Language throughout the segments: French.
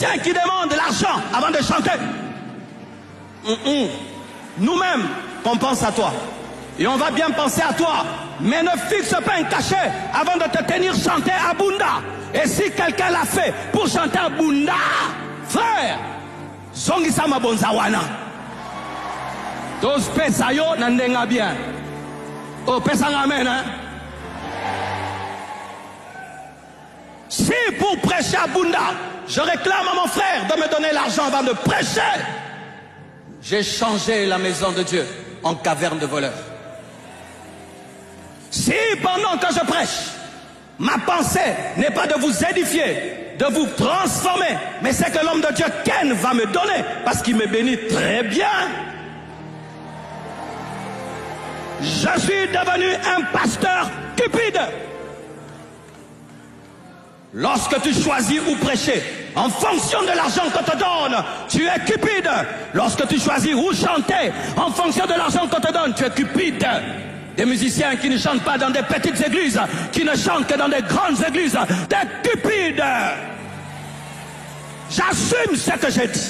musiciens qui demandent l'argent avant de chanter. Nous-mêmes, on pense à toi. Et on va bien penser à toi. Mais ne fixe pas un cachet avant de te tenir chanter à Bunda. Et si quelqu'un l'a fait pour chanter à Bunda, frère, Zongisama Bonzawana. Tous pesayo nandenga bien. Oh, pesanga amen, hein? Si pour prêcher à Bunda, je réclame à mon frère de me donner l'argent avant de prêcher, j'ai changé la maison de Dieu en caverne de voleurs. Si pendant que je prêche, ma pensée n'est pas de vous édifier, de vous transformer, mais c'est que l'homme de Dieu Ken va me donner, parce qu'il me bénit très bien. Je suis devenu un pasteur cupide. Lorsque tu choisis où prêcher, en fonction de l'argent qu'on te donne, tu es cupide. Lorsque tu choisis où chanter, en fonction de l'argent qu'on te donne, tu es cupide. Des musiciens qui ne chantent pas dans des petites églises, qui ne chantent que dans des grandes églises, des cupides. J'assume ce que j'ai dit.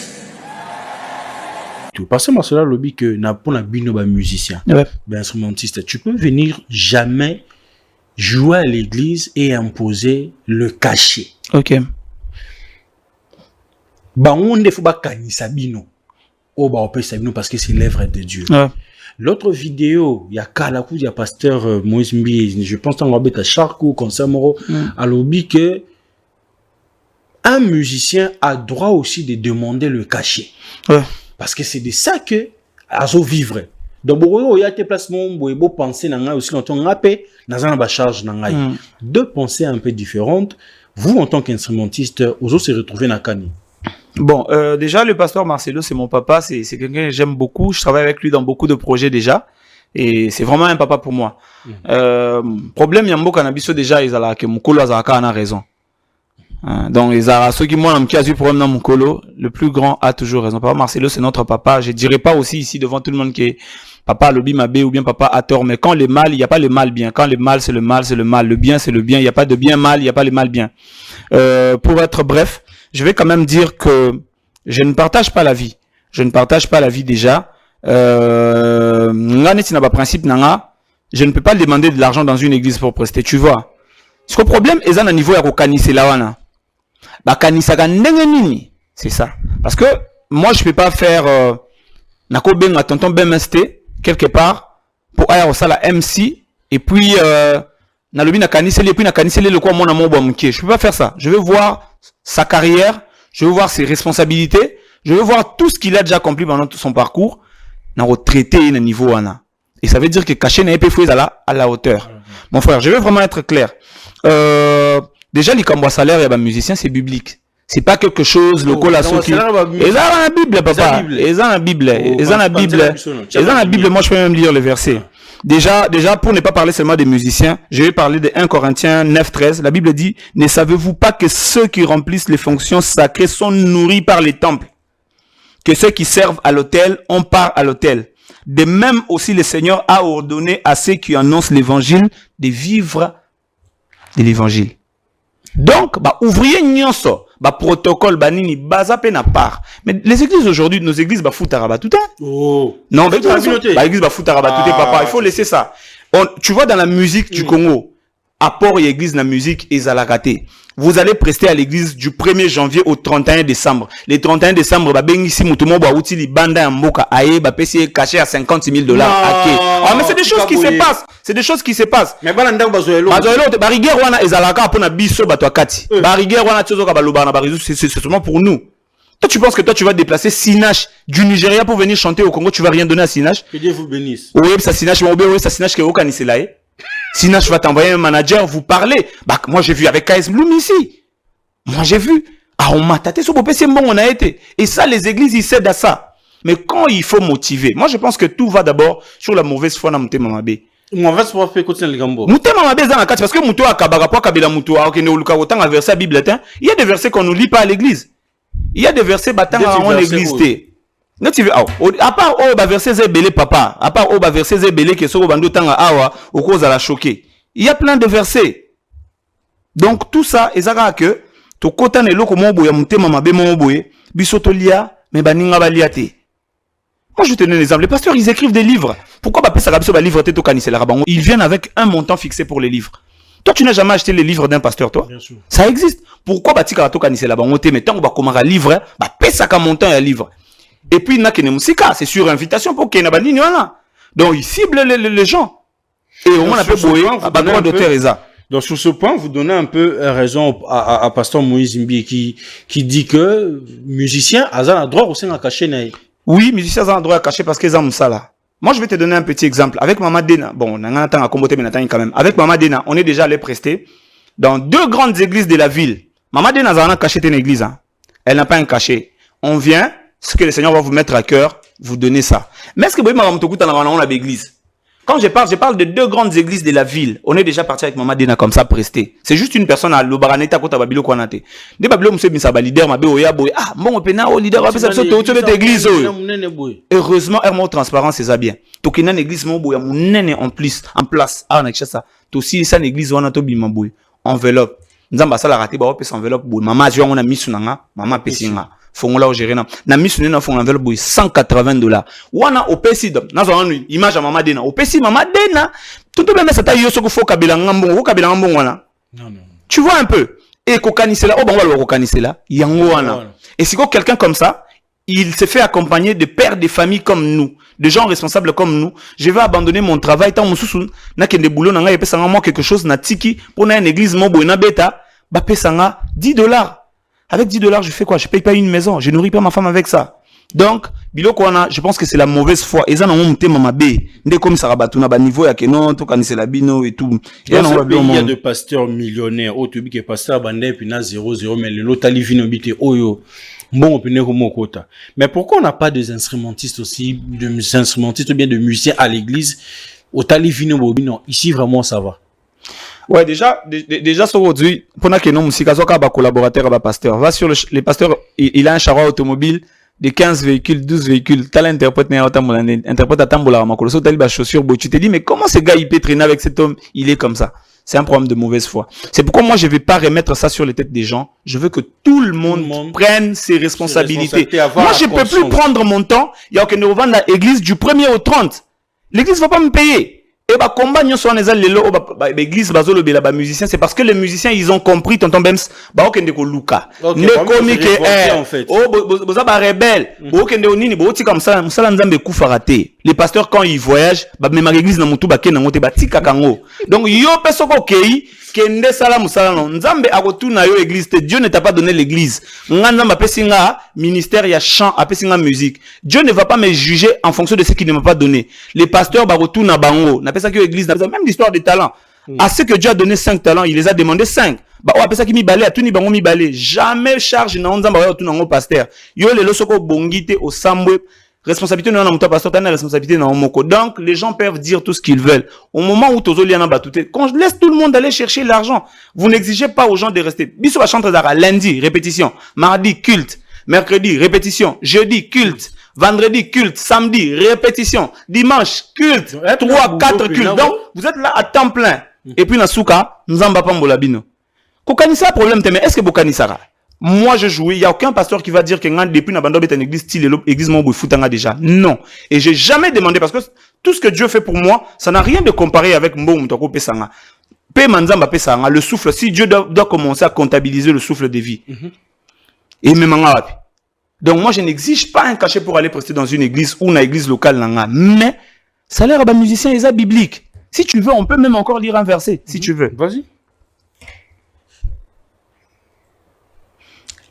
Parce que Marcela lobby que n'a pas bino ba musicien, ben instrumentiste, tu peux venir jamais jouer à l'église et imposer le cachet. Ok. Bah on ne faut pas kanisa bino. Oh bah on peut sabino parce que c'est l'œuvre de Dieu. Ouais. L'autre vidéo, il y a Kalakou, il y a pasteur Moïse Mbi, je pense qu'on va mettre à Charcou, Consamoro, à lobby que un musicien a droit aussi de demander le cachet. Ouais. Parce que c'est de ça que azo vivre. Donc il y a des placements beau penser nanga aussi longtemps ngapé nazana ba charge nangai. Deux pensées un peu différentes. Vous en tant qu'instrumentiste, vous se retrouvez na Kani. Bon, déjà le pasteur Marcelo, c'est mon papa, c'est quelqu'un que j'aime beaucoup. Je travaille avec lui dans beaucoup de projets déjà, et c'est vraiment un papa pour moi. Problème yambo cannabis déjà ils ala que mukolo azaka a raison. Donc les ceux qui moi qui a eu problème dans mon colo, le plus grand a toujours raison. Papa Marcelo c'est notre papa. Je dirais pas aussi ici devant tout le monde que papa lobby mabé ou bien papa a tort, mais quand le mal, il y a pas le mal bien. Quand le mal c'est le mal, c'est le mal. Le bien c'est le bien. Il y a pas de bien mal, il y a pas le mal bien. Pour être bref, je vais quand même dire que je ne partage pas la vie. Je ne partage pas la vie déjà. Ngane tina ba principe nanga, je ne peux pas demander de l'argent dans une église pour prester, tu vois. Ce que le problème est à niveau ya ko kanisa lawana. Ba kanisa ka ndenge nini, c'est ça. Parce que moi je peux pas faire nako benga tonton BMST quelque part pour aller au sala MC et puis na lobi na kanisa et puis na kanisa le quoi mon amour boamke. Je peux pas faire ça. Je veux voir sa carrière, je veux voir ses responsabilités, je veux voir tout ce qu'il a déjà accompli pendant tout son parcours, na retraité na niveau ana. Et ça veut dire que caché n'a pas fait à la hauteur. Mon frère, je veux vraiment être clair. Déjà les cambouis salaires et les musiciens c'est biblique. C'est pas quelque chose le col à ceux qui. Ils ont la Bible papa. Ils ont la Bible. Ils ont la Bible. Ils ont la Bible. Moi je peux même lire le verset. Déjà pour ne pas parler seulement des musiciens, je vais parler de 1 Corinthiens 9:13. La Bible dit: ne savez-vous pas que ceux qui remplissent les fonctions sacrées sont nourris par les temples, que ceux qui servent à l'autel ont part à l'autel. De même aussi le Seigneur a ordonné à ceux qui annoncent l'évangile de vivre de l'évangile. Donc, ouvrier nyonso, protocole, nini, baza pe na part. Mais les églises aujourd'hui, nos églises, fout arabat tout Oh. Non, mais l'église fout arabat tout papa. Il faut laisser ça. Tu vois dans la musique du Congo, apport et église na musique et zalakate. Vous allez prester à l'église du 1er janvier au 31 décembre. Les 31 décembre, bengi mutumo uti li banda mboka aye pesi caché à $50,000. Ah mais c'est des choses qui se passent. C'est des choses qui se passent. Mais balanda bazoelo. Bazoelo te bariguer wana ezalaka pona biso bato akati. Bariguer wana tsozo ka baloba na barizu c'est seulement pour nous. Toi tu penses que toi tu vas déplacer Sinash du Nigeria pour venir chanter au Congo, tu vas rien donner à Sinash? Que Dieu vous bénisse. Oui, ça Sinash oui, ça Sinash ke okaniselae. Sinash va t'envoyer un manager, vous parlez. Moi j'ai vu avec KS Bloom ici. Moi j'ai vu. On m'a tâté sur c'est bon, on a été. Et ça, les églises, ils cèdent à ça. Mais quand il faut motiver, moi je pense que tout va d'abord sur la mauvaise foi dans Mouté Mamabé. Mauvaise foi fait continuer le gambo. Mouté Mamabé dans la carte, parce que Mouto a Kabagapwa Kabila Mouto a Okene Oluka autant à verset à Bible latin. Il y a des versets qu'on ne lit pas à l'église. Il y a des versets battant en l'église. À part verset zébélé papa, à part verset zébélé que so bando tanga awa au cause à la choquer. Il y a plein de versets. Donc tout ça, ezaka que To kota na eloko mo boya mutema mabe mo boye, biso to lia, mais baninga balia te. Moi, je vais te donner un exemple. Les pasteurs, ils écrivent des livres. Pourquoi pas ça va livre te kanise la rabango? Ils viennent avec un montant fixé pour les livres. Toi, tu n'as jamais acheté les livres d'un pasteur, toi? Bien sûr. Ça existe. Pourquoi bah tika to kanise la bango te? Mais tant qu'on va commencer à livre, bah pesa ka montant à livre. Et puis na kene musika, c'est sur invitation pour qu'il y ait banini voilà. Donc ils ciblent les gens. Et au moins on appelle boyer, bah droit d'auteur Eza. Donc sur ce point, vous donnez un peu raison à pasteur Moïse Mbi qui dit que musicien a un droit aussi à cacher naï. Oui, musiciens ont un droit à cacher parce qu'ils ont ça là. Moi, je vais te donner un petit exemple. Avec Mama Dena, bon, on a un temps à comboter, mais quand même. Avec Mama Dena, on est déjà allé prester dans 2 grandes églises de la ville. Mama Dena a un cachet une église. Hein. Elle n'a pas un cachet. On vient, ce que le Seigneur va vous mettre à cœur, vous donner ça. Mais est-ce que vous voyez, Mama Mtokuta, on a l'église? Quand je parle de 2 grandes églises de la ville. On est déjà parti avec Mama Dena comme ça, presté. C'est juste une personne à l'Obaraneta, Kota Babilo Kwanate. Des Babilo, monsieur Misaba, leader, ma Oya Boy. Ah, bon, Pena, au leader, ça, église. Heureusement, Hermo Transparence, c'est ça bien. Tokina, l'église, mon boy, mon nene en place. Ah, on a ça. Aussi, ça, l'église, on a to bima boy. Enveloppe. Nzamba, ça, la raté, bah, on enveloppe, boy. Maman, on a mis sur nanga, maman, pessinga. Fongola au gérer na misu na fond enveloppe boy $180. Wana opesid na zo anu image Mama Dena opesi Mama Dena tout même ça ta yoso ko fo kabela ngambo wana. Non. Tu vois un peu et kokanisela o bango kokanisela yango wana. Et si quelqu'un comme ça, il se fait accompagner de pères de famille comme nous, de gens responsables comme nous, je vais abandonner mon travail tant mususu na kende boulot na nga yepesa nga moi quelque chose na tiki pour na une église mo boy na beta ba pesa nga $10. Avec $10, je fais quoi? Je paye pas une maison. Je nourris pas ma femme avec ça. Donc, biloko wana, je pense que c'est la mauvaise foi. Et ça, non, on m'a bé. Dès comme ça rabat, on a niveau, ya que non, tout c'est la bino et tout. Il y a de pasteurs millionnaires. Oh, tu dis que pasteur bandé, puis na 0, mais l'autre vino bité, oh yo. Bon, opinion comme quota. Mais pourquoi on n'a pas des instrumentistes aussi, des instrumentistes ou bien de musiciens à l'église? Au tali vino bobino. Ici, vraiment, ça va. Ouais, déjà, aujourd'hui, pendant que non, musique, collaborateur, pasteur, va sur les pasteurs, il a un char automobile de 15 véhicules, 12 véhicules, t'as l'interprète, interprète à Tambola, Makoloso, t'as les chaussures, tu te dis, mais comment ce gars, il peut traîner avec cet homme, il est comme ça? C'est un problème de mauvaise foi. C'est pourquoi moi, je vais pas remettre ça sur les têtes des gens. Je veux que tout le monde prenne ses responsabilités. Moi, je peux plus prendre mon temps. Il y a aucun revendre l'église du 1er au 30. L'église va pas me payer. Et bah combat nyo soit les lelo église bazolo bela ba musiciens, c'est parce que les musiciens ils ont compris tonton Bems ba okende ko luka ne comique en fait boza ba rebelle okende onini bo tika msala nzambe kufa raté. Les pasteurs quand ils voyagent ba même l'église na mutu ba kena ngote ba tika kango. Donc yo peso ko kei kende sala musala no nzambe akotuna yo église te. Dieu ne t'a pas donné l'église. Ngana ma pesinga ministère ya chant a pesinga musique. Dieu ne va pas me juger en fonction de ce qu'il ne m'a pas donné. Les pasteurs ba retourna bango na pesa que l'église n'a même l'histoire des talents. À ce que Dieu a donné 5 talents, il les a demandé 5. Bah on pesa qui mi balé à tout ni bango mi balé. Jamais charge na nzamba ba tout nango pasteur. Yo le losoko bongité au sambwe. Responsabilité non na pasteur tana responsabilité na moko. Donc les gens peuvent dire tout ce qu'ils veulent. Au moment où tozoli na batouté, quand je laisse tout le monde aller chercher l'argent, vous n'exigez pas aux gens de rester. Biso va chanter d'ara lundi répétition, mardi culte, mercredi répétition, jeudi culte, vendredi culte, samedi répétition, dimanche culte, 3 4 cultes. Donc vous êtes là à temps plein. Et puis na souka, nzamba pambola bino. Kokanisa problème mais est-ce que bokanisara? Moi, je joue. Il n'y a aucun pasteur qui va dire que depuis Nabando est une église style église Mombo Foutanga déjà. Non. Et j'ai jamais demandé parce que tout ce que Dieu fait pour moi, ça n'a rien de comparé avec Mbom Toko Pesanga. Pe Manzamba Pesanga, le souffle. Si Dieu doit commencer à comptabiliser le souffle de vie. Et même en arabe. Donc moi, je n'exige pas un cachet pour aller prester dans une église ou une église locale. Mais ça a l'air à musicien et biblique. Si tu veux, on peut même encore lire un verset. Si tu veux. Vas-y.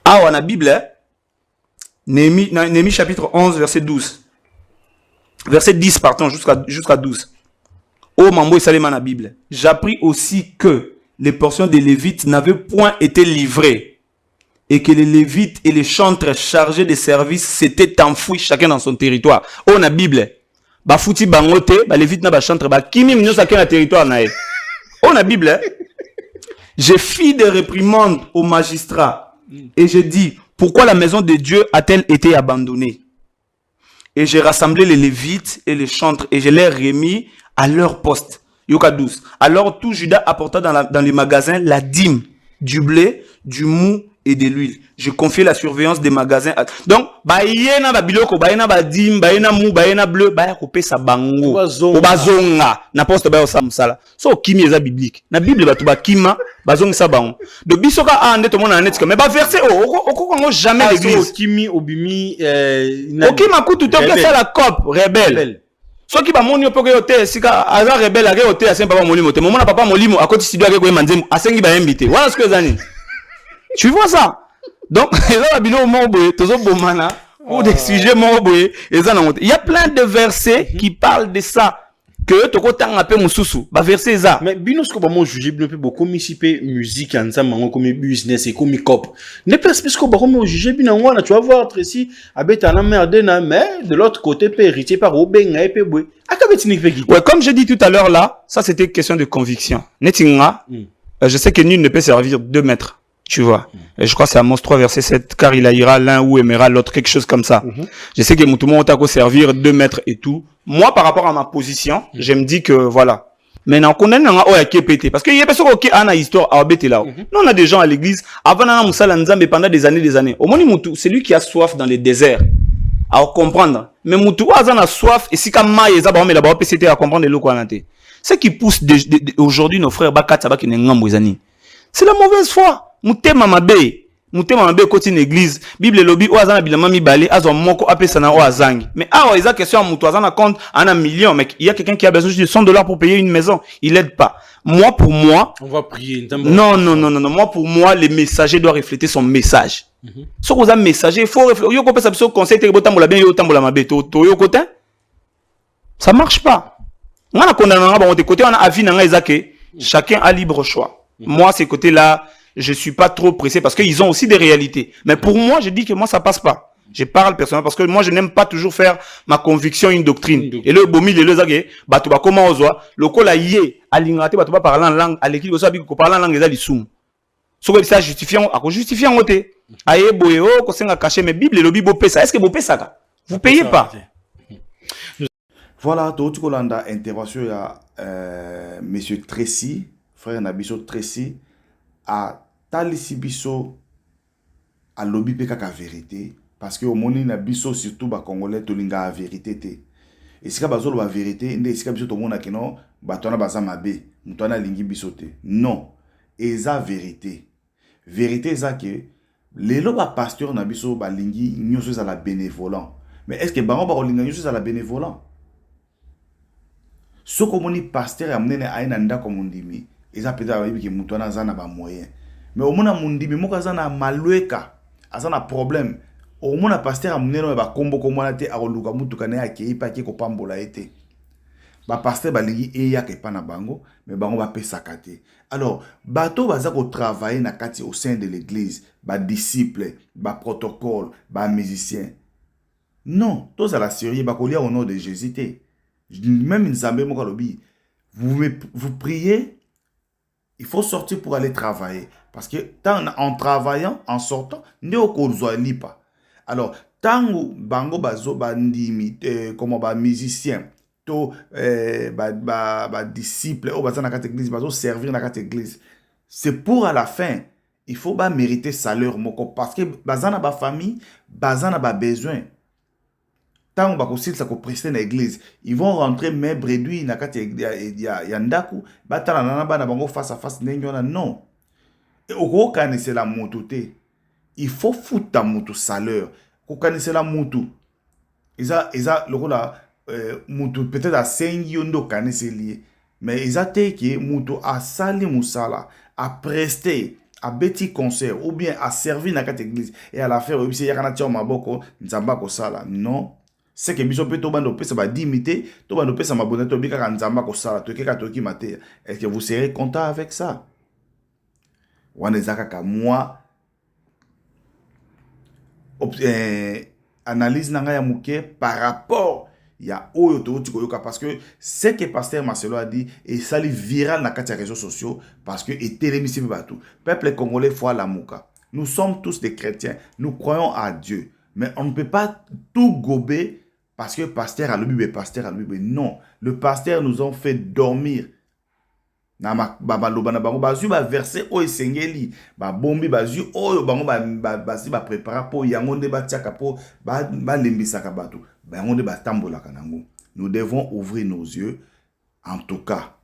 Ah, on a la Bible, Néhémie chapitre 11, verset 12. Verset 10, pardon, jusqu'à 12. Oh, mambo, salema la Bible. J'appris aussi que les portions des Lévites n'avaient point été livrées et que les Lévites et les chantres chargés des services s'étaient enfouis chacun dans son territoire. Oh, la Bible. Ba fouti bangote, ba Lévites na ba chantre, ba kimi mignon chacun dans territoire na. Oh, la Bible. J'ai fait des réprimandes aux magistrats. Et j'ai dit, pourquoi la maison de Dieu a-t-elle été abandonnée? Et j'ai rassemblé les Lévites et les chantres et je les ai remis à leur poste. Yoka 12. Alors tout Juda apporta dans les magasins la dîme, du blé, du mou et de l'huile. Je confie la surveillance des magasins. Donc, bayena babiloko, bayena badim, bayena mou, bayena bleu, baya kopé sa bango. Obazonga. Na poste bayo sa musala. So kimi eza biblique. Na Bible batu ba kima, bazonga sa bango. De bisoka ande to mona net mais ba verset oko jamais l'église. Kimi obimi okima kutu to que ça la cop rebelle. So ki ba moni opoko yote sika aza rebelle ake yote asemba ba molimo te. Momona papa molimo akoti studio ake ko manzemu asengi ba invité. Voilà ce que zani. Tu vois ça? Donc, il y a plein de versets qui parlent de ça. Que tu as un peu moussou. Verset ça. Mais binos ko ba mo juger bino pe comme ici pe musique enza mango comme business et comme cop. Ne pas parce que ba mo juger bino wana tu vas voir ici abeta na merde na mais de l'autre côté pe héritier par obenga et pe boy. Akabetini pe gi. Ouais, comme je dis tout à l'heure là, ça c'était question de conviction. Netinga, je sais que nul ne peut servir 2 maîtres. Tu vois. Et je crois que c'est Amos 3 verset 7, car il haïra l'un ou aimera l'autre, quelque chose comme ça. Je sais que tout le monde a servir 2 maîtres et tout. Moi, par rapport à ma position, je me dis que voilà. Maintenant, on a pété. Parce qu'il y a des personnes qui ont une histoire à bêter là. Nous, on a des gens à l'église, avant d'en mais pendant des années. Au moins, c'est lui qui a soif dans les déserts. À comprendre. Mais Moutou, on a soif, et si quand maïe, ça va, mais là-bas, PCT à comprendre les lots qu'on a. Ce qui pousse aujourd'hui nos frères, c'est la mauvaise foi. Moutema mabe côté une église Bible lobi o azana bilama mi balé azo moko apesa na o azangi mais ah ils a question à mutu azana compte en un million mec il y a quelqu'un qui a besoin de $100 pour payer une maison il aide pas moi pour moi on va prier non moi pour moi le messager doit refléter son message ce qu'on a messager il faut réfléchir yo ko pesa biso conseil te botambola bien yo tambola mabe to yo côté ça marche pas on a condamné ba on te côté on a avis na ezake chacun a libre choix moi ces côtés là je suis pas trop pressé parce qu'ils ont aussi des réalités. Mais pour moi, je dis que moi, ça passe pas. Je parle personnellement parce que moi, je n'aime pas toujours faire ma conviction une doctrine. Et le bomi, le zagé, bah, tu vas comment on voit, le col a yé, à l'inglaté, bah, tu vas parler en langue, à l'équipe, ça, qu'on parle en langue, les alissoum. Ce que ça justifiant, à cause justifiant, côté. Aïe, boéo, qu'on s'en a caché, mais Bible, le Bible, ça. Est-ce que vous payez ça? Vous payez pas. Voilà, tout le monde a intervention à, monsieur Tracy, frère Nabiso Tracy, à talisi biso à lobby pe kaka vérité parce que au moni na biso surtout ba congolais to linga vérité te et sika bazolo ba vérité nde sika biso to mona kino batona baza mabe mutona lingi biso te non eza vérité eza que lelo ba pasteur na biso ba lingi nyoso za la bénévolant mais est-ce que bango ba linga nyoso za la bénévolant soko moni pasteur amnene aina ndako mondimi eza peut-être ba yibiki mutona za na ba moyen mais au mona mundimi moko azana malweka azana problème au mona pasteur amuneno ba kombo komona te akoluka mutuka na yake pa ke ko pambola ete ba pasteur balingi eya ke pana bango mais bango ba pesaka te alors bato baza ko travailler na kati au sein de l'église ba disciples ba protocole ba musiciens non tous à la série ba kolia au nom de Jésus te même nzambe moko lobi vous priez il faut sortir pour aller travailler. Parce que en travaillant, en sortant, ne okozwa lipa. Alors, tant bango bazo bandimi, comme ba musicien, to ba disciple, o baza na kat église, bazo servir na kat église. C'est pour à la fin, il faut ba mériter salaire moko parce que baza na ba famille, baza na ba besoin. Tant ba ko silsa ko prester na église, ils vont rentrer mais bredui na kat ya ndaku, batala na ba na bango face à face ndengona non. Et au cas c'est la mototé. Il faut foutre ta moto salaire. Au cas c'est la moto. Isa le rôle moto peut-être à 5 yondo kane c'est lié. Mais isa te que moto a sali musala, a prester, a beti concert ou bien a servi na kat église et à la faire obisi ya kana tia maboko nzamba ko sala. Non. C'est que biso peut to bando pesa ba dimité, to bando pesa mabonne to bika nzamba ko sala, to keka to ki mate. Est-ce que vous serez content avec ça? Wanezaka moi analyse nanga ya muke par rapport ya oyo to tikoyoka parce que ce que pasteur Marcelo a dit et ça lui viral na kati réseaux sociaux parce que et télémisi batou peuple congolais foi la muka nous sommes tous des chrétiens nous croyons à Dieu mais on ne peut pas tout gober parce que pasteur a le Bible pasteur a le Bible non le pasteur nous ont fait dormir na baloba na bango bazwi ba verset oyo esengeli babombi bazwi oyo bango basi baprépara mpo yango nde batiaka mpo balembisaka bato yango nde batambolaka nango. Nous devons ouvrir nos yeux en tout cas.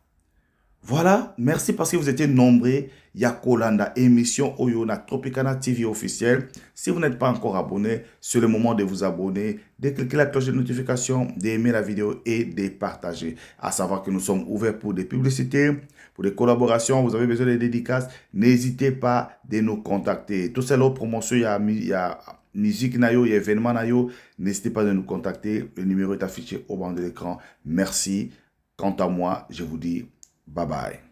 Voilà, merci parce que vous étiez nombreux. Yakolanda émission Oyo na Tropicana TV officiel. Si vous n'êtes pas encore abonné, c'est le moment de vous abonner, de cliquer la cloche de notification, d'aimer la vidéo et de partager. À savoir que nous sommes ouverts pour des publicités, pour des collaborations. Vous avez besoin de dédicaces, n'hésitez pas de nous contacter. Tout ça, la promotion, il y a musique nayo, il y a événement nayo. N'hésitez pas de nous contacter. Le numéro est affiché au bas de l'écran. Merci. Quant à moi, je vous dis bye bye.